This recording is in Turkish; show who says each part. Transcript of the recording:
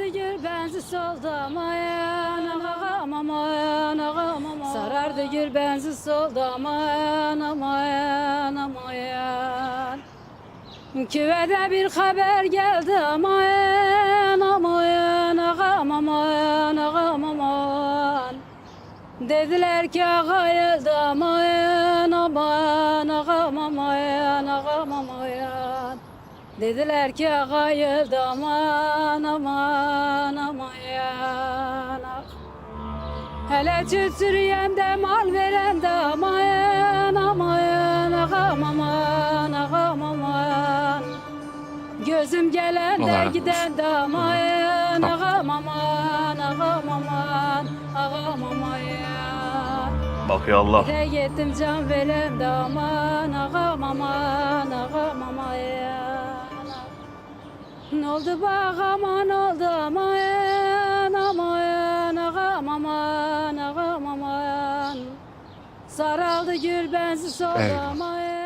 Speaker 1: Sarardı gül benzi soldu aman ağam aman ağam aman. Sarardı gül benzi soldu aman aman aman. Küvede bir haber geldi aman aman ağam aman ağam aman. Dediler ki ağa öldü aman aman ağam aman ağam aman. Dediler ki ağa öldü aman aman aman. Hele çütsürüyen de mal veren de aman aman ağam aman ağam aman. Gözüm gelen de giden de aman ağam aman ağam aman ağam aman.
Speaker 2: Bakıyor Allah.
Speaker 1: De gittim can veren de aman ağam aman ağam aman. Ne oldu bak aman oldu aman aman ağam aman ağam aman. Saraldı gül benzi soldu aman.